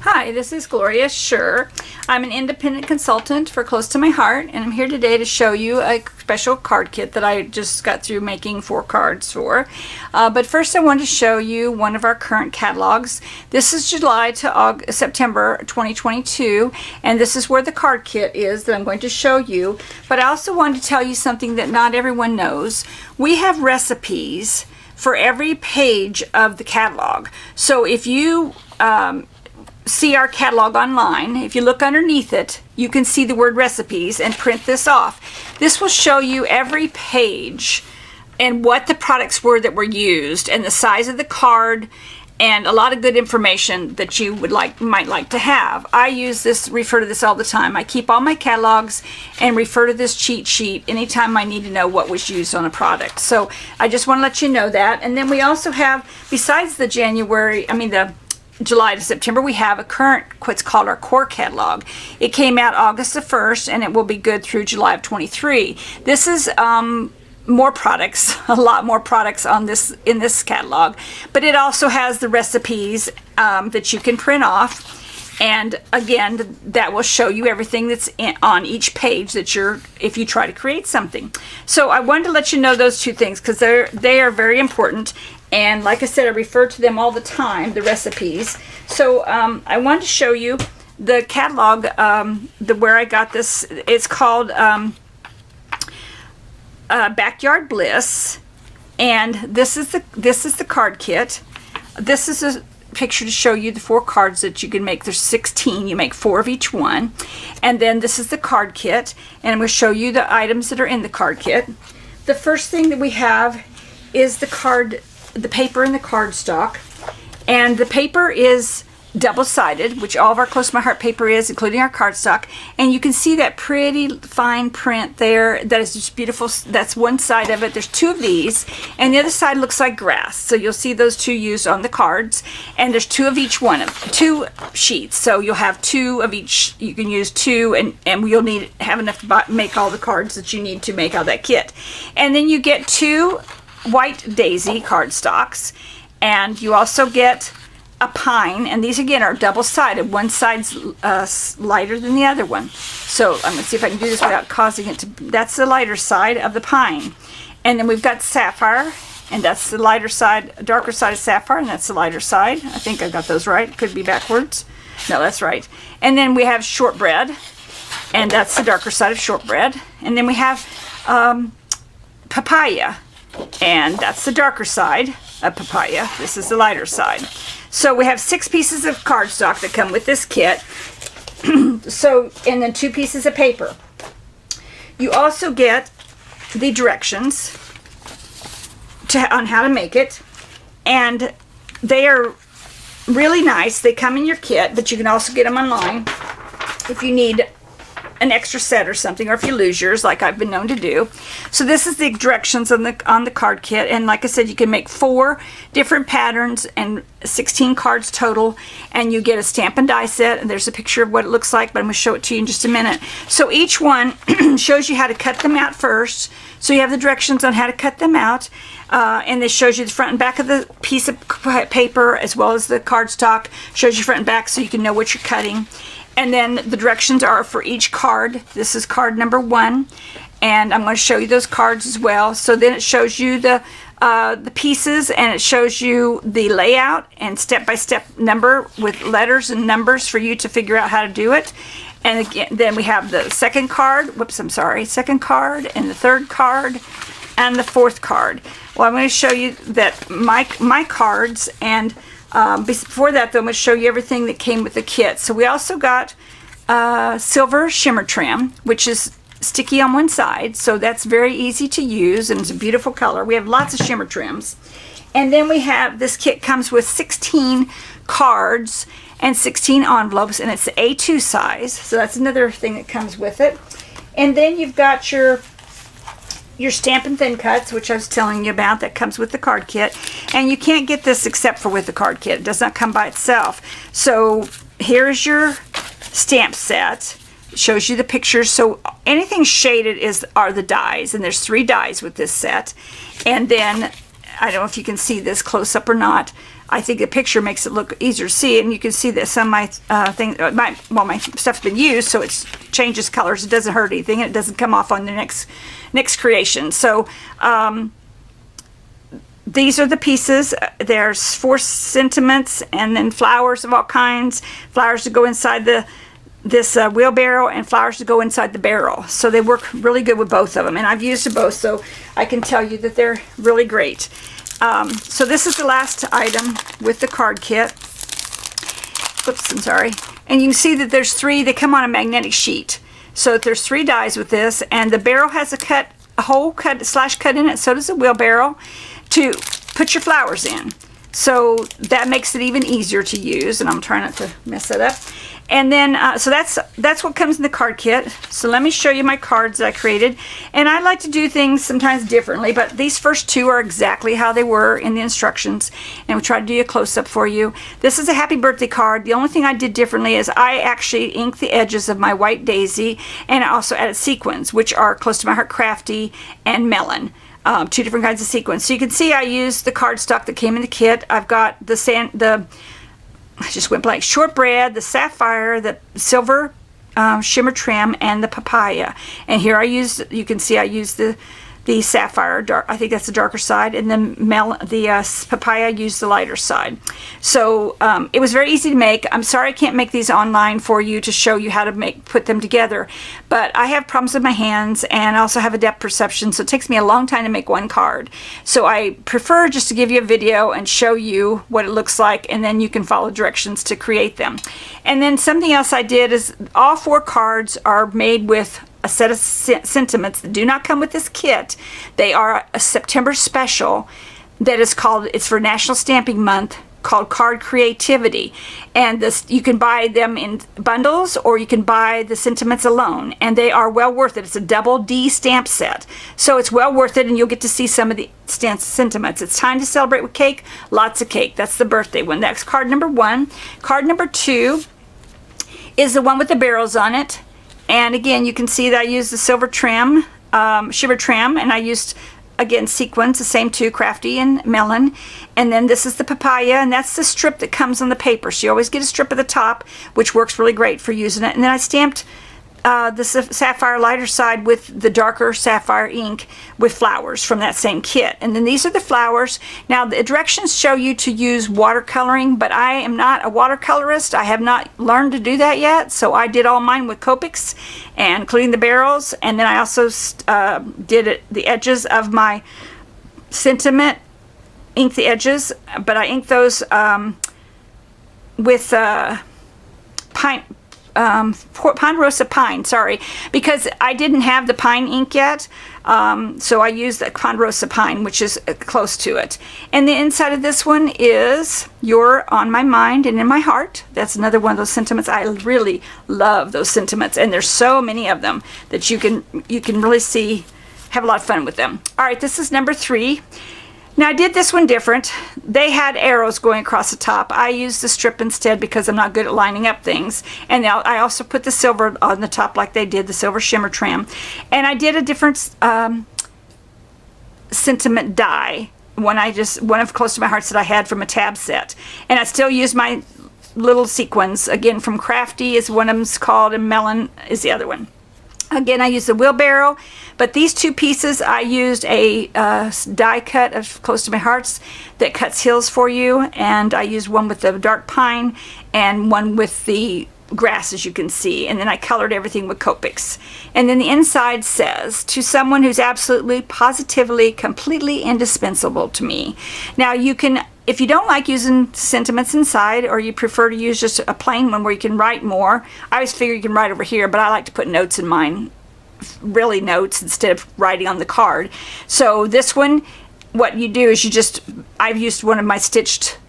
Hi, this is Gloria Schur. I'm an independent consultant for Close to My Heart, and I'm here today to show you a special card kit that I just got through making 4 cards for. But first I want to show you one of our current catalogs. This is July to September 2022, and this is where the card kit is that I'm going to show you. But I also wanted to tell you something that not everyone knows. We have recipes for every page of the catalog. So if you see our catalog online, if you look underneath it, you can see the word recipes and print this off. This will show you every page and what the products were that were used and the size of the card and a lot of good information that you might like to have. I refer to this all the time. I keep all my catalogs and refer to this cheat sheet anytime I need to know what was used on a product. So I just want to let you know that. And then we also have, besides the the July to September, we have a current, what's called our core catalog. It came out August the 1st, and it will be good through July of 23. This is more products, a lot more products in this catalog, but it also has the recipes that you can print off. And again, that will show you everything that's on each page if you try to create something. So I wanted to let you know those two things because they are very important. And like I said, I refer to them all the time, the recipes. So I wanted to show you the catalog, where I got this. It's called Backyard Bliss, and this is the card kit. This is a picture to show you the 4 cards that you can make. There's 16. You make 4 of each one, and then this is the card kit, and I'm going to show you the items that are in the card kit. The first thing that we have is the paper and the cardstock, and the paper is double-sided, which all of our Close to My Heart paper is, including our cardstock, and you can see that pretty fine print there. That is just beautiful. That's one side of it. There's 2 of these, and the other side looks like grass, so you'll see those 2 used on the cards, and there's 2 of each one, 2 sheets, so you'll have 2 of each. You can use 2, and you'll have enough to make all the cards that you need to make out that kit. And then you get 2 white daisy cardstocks, and you also get a pine, and these again are double-sided. One side's lighter than the other one. So I'm going to see if I can do this without causing it to. That's the lighter side of the pine. And then we've got sapphire, and that's the lighter side, darker side of sapphire, and that's the lighter side. I think I got those right. Could be backwards. No, that's right. And then we have shortbread, and that's the darker side of shortbread. And then we have papaya, and that's the darker side of papaya. This is the lighter side. So we have 6 pieces of cardstock that come with this kit. And then 2 pieces of paper. You also get the directions on how to make it, and they are really nice. They come in your kit, but you can also get them online if you need an extra set or something, or if you lose yours, like I've been known to do. So this is the directions on the card kit, and like I said, you can make 4 different patterns and 16 cards total, and you get a stamp and die set, and there's a picture of what it looks like, but I'm going to show it to you in just a minute. So each one shows you how to cut them out first, so you have the directions on how to cut them out, and it shows you the front and back of the piece of paper as well as the cardstock, shows you front and back so you can know what you're cutting. And then the directions are for each card. This is card number 1, and I'm going to show you those cards as well. So then it shows you the pieces, and it shows you the layout and step-by-step number with letters and numbers for you to figure out how to do it. And again, then we have the second card, second card, and the third card, and the 4th card. Well, I'm going to show you that my cards, and before that, though, I'm going to show you everything that came with the kit. So we also got silver shimmer trim, which is sticky on one side, so that's very easy to use, and it's a beautiful color. We have lots of shimmer trims. And then we have, this kit comes with 16 cards and 16 envelopes, and it's the A2 size, so that's another thing that comes with it. And then you've got your Stampin' Thin Cuts, which I was telling you about, that comes with the card kit. And you can't get this except for with the card kit. It does not come by itself. So here's your stamp set. It shows you the pictures. So anything shaded are the dies, and there's 3 dies with this set. And then I don't know if you can see this close up or not. I think the picture makes it look easier to see, and you can see that some of my my stuff's been used, so it changes colors. It doesn't hurt anything, and it doesn't come off on the next creation. So these are the pieces. There's 4 sentiments, and then flowers of all kinds, flowers to go inside this wheelbarrow, and flowers to go inside the barrel. So they work really good with both of them, and I've used them both, so I can tell you that they're really great. So this is the last item with the card kit. Oops, I'm sorry. And you can see that there's 3, they come on a magnetic sheet. So there's 3 dies with this, and the barrel has a hole slash cut in it, so does the wheelbarrow, to put your flowers in. So that makes it even easier to use, and I'm trying not to mess that up. And then, so that's what comes in the card kit. So let me show you my cards that I created. And I like to do things sometimes differently, but these first 2 are exactly how they were in the instructions. And we tried to do a close-up for you. This is a happy birthday card. The only thing I did differently is I actually inked the edges of my white daisy, and I also added sequins, which are close to my heart, crafty and melon. 2 different kinds of sequins. So you can see I used the cardstock that came in the kit. I've got I just went blank. Shortbread, the sapphire, the silver shimmer trim, and the papaya. And here you can see I used the sapphire, dark, I think that's the darker side, and then the papaya used the lighter side. So it was very easy to make. I'm sorry I can't make these online for you to show you how to put them together, but I have problems with my hands, and I also have a depth perception, so it takes me a long time to make one card. So I prefer just to give you a video and show you what it looks like, and then you can follow directions to create them. And then something else I did is all 4 cards are made with a set of sentiments that do not come with this kit. They are a September special that is called, it's for National Stamping Month, called Card Creativity. And this, you can buy them in bundles, or you can buy the sentiments alone, and they are well worth it. It's a double D stamp set, so it's well worth it, and you'll get to see some of the sentiments. It's time to celebrate with cake, lots of cake. That's the birthday one. That's card number 1. Card number 2 is the one with the barrels on it. And again, you can see that I used the silver trim, shimmer trim, and I used, again, sequins, the same 2, crafty and melon. And then this is the papaya, and that's the strip that comes on the paper. So you always get a strip at the top, which works really great for using it. And then I stamped the sapphire lighter side with the darker sapphire ink with flowers from that same kit. And then these are the flowers. Now the directions show you to use watercoloring, but I am not a watercolorist. I have not learned to do that yet, so I did all mine with Copics, and including the barrels. And then I also did the edges of my sentiment, inked the edges, but I inked those with Ponderosa Pine, sorry, because I didn't have the pine ink yet, so I used the Ponderosa Pine, which is close to it. And the inside of this one is You're on My Mind and in My Heart. That's another one of those sentiments. I really love those sentiments, and there's so many of them that you can really have a lot of fun with them. All right, this is number 3. Now I did this one different. They had arrows going across the top. I used the strip instead because I'm not good at lining up things. And I also put the silver on the top like they did, the silver shimmer trim. And I did a different sentiment die. One of Close to My Hearts that I had from a tab set. And I still use my little sequins. Again, from Crafty is one of them's called, and Melon is the other one. Again, I used the wheelbarrow, but these 2 pieces, I used a die cut of Close to My Hearts that cuts hills for you, and I used one with the dark pine and one with the grass, as you can see, and then I colored everything with Copics. And then the inside says, to someone who's absolutely, positively, completely indispensable to me. Now you can, if you don't like using sentiments inside, or you prefer to use just a plain one where you can write more, I always figure you can write over here, but I like to put notes in mine, really notes, instead of writing on the card. So this one, what you do is I've used one of my stitched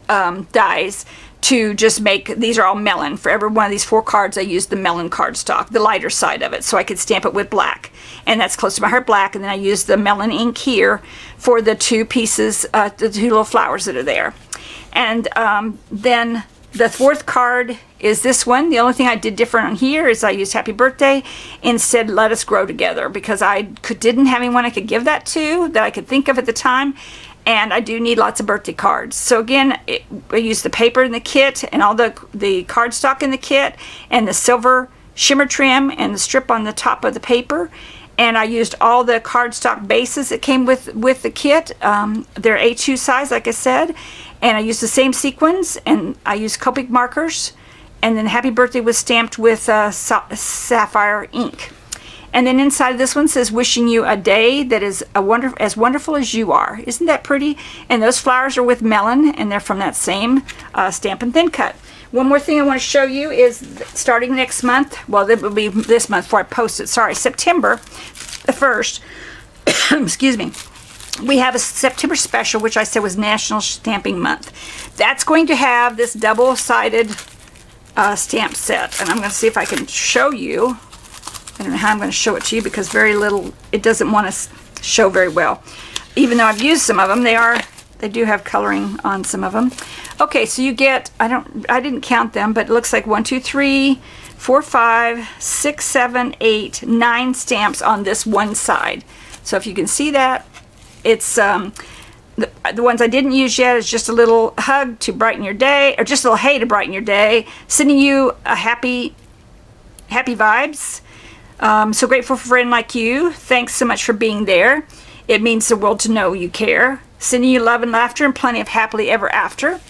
dies to just make, these are all melon. For every one of these 4 cards, I used the melon cardstock, the lighter side of it, so I could stamp it with black. And that's Close to My Heart black, and then I used the melon ink here for the 2 pieces, the 2 little flowers that are there. And then the 4th card is this one. The only thing I did different on here is I used Happy Birthday instead Let Us Grow Together, because I didn't have anyone I could give that to that I could think of at the time. and I do need lots of birthday cards. So again, I use the paper in the kit and all the cardstock in the kit and the silver shimmer trim and the strip on the top of the paper. And I used all the cardstock bases that came with the kit. They're A2 size, like I said. And I used the same sequins, and I used Copic markers. And then Happy Birthday was stamped with sapphire ink. And then inside of this one says, wishing you a day that is as wonderful as you are. Isn't that pretty? And those flowers are with melon, and they're from that same Stampin' Thin Cut. One more thing I want to show you is starting next month, well, it will be this month before I post it, sorry, September the 1st, excuse me, we have a September special, which I said was National Stamping Month. That's going to have this double-sided stamp set, and I'm going to see if I can show you. I don't know how I'm going to show it to you because very little, it doesn't want to show very well. Even though I've used some of them, they do have coloring on some of them. Okay, so you get, I didn't count them, but it looks like 1, 2, 3, 4, 5, 6, 7, 8, 9 stamps on this one side. So if you can see that, it's the ones I didn't use yet is just a little hug to brighten your day, or just a little hey to brighten your day, sending you a happy vibes. So grateful for a friend like you. Thanks so much for being there. It means the world to know you care. Sending you love and laughter and plenty of happily ever after.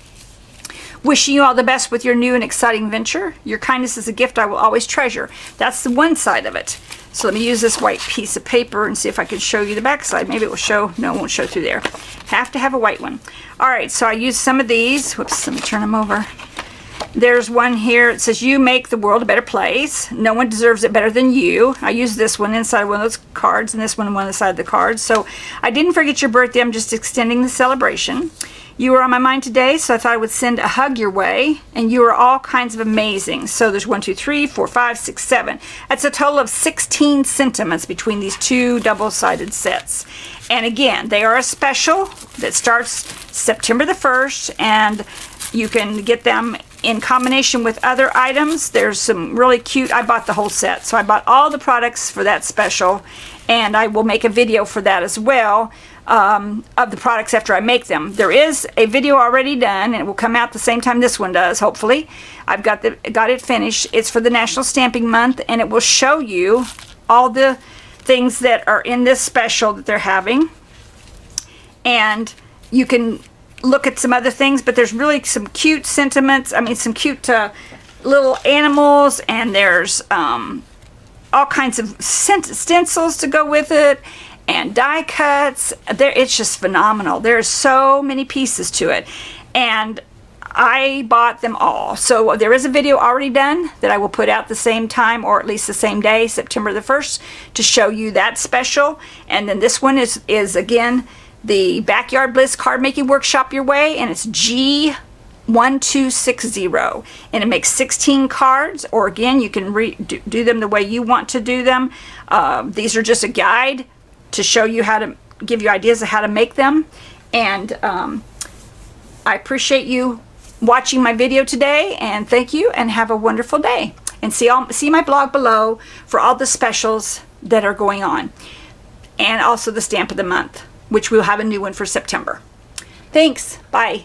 Wishing you all the best with your new and exciting venture. Your kindness is a gift I will always treasure. That's the one side of it. So let me use this white piece of paper and see if I can show you the back side. Maybe it will show. No, it won't show through there. Have to have a white one. All right, so I used some of these. Whoops, let me turn them over. There's one here. It says, you make the world a better place. No one deserves it better than you. I used this one inside one of those cards and this one on one side of the cards. So I didn't forget your birthday. I'm just extending the celebration. You were on my mind today, so I thought I would send a hug your way. And you are all kinds of amazing. So there's 1, 2, 3, 4, 5, 6, 7. That's a total of 16 sentiments between these two double-sided sets. And again, they are a special that starts September the 1st, and you can get them in combination with other items. There's some really cute, I bought the whole set, so I bought all the products for that special, and I will make a video for that as well, of the products after I make them. There is a video already done, and it will come out the same time this one does, hopefully. I've got it finished. It's for the National Stamping Month, and it will show you all the things that are in this special that they're having. And you can look at some other things, but there's really some cute sentiments. I mean, some cute little animals, and there's all kinds of stencils to go with it, and die cuts. It's just phenomenal. There's so many pieces to it, and I bought them all. So there is a video already done that I will put out the same time, or at least the same day, September the 1st, to show you that special. And then this one is again the Backyard Bliss Card Making Workshop Your Way, and it's G1260, and it makes 16 cards, or again, you can do them the way you want to do them. These are just a guide to show you how to, give you ideas of how to make them. And I appreciate you watching my video today, and thank you, and have a wonderful day. And see my blog below for all the specials that are going on, and also the Stamp of the Month, which we'll have a new one for September. Thanks. Bye.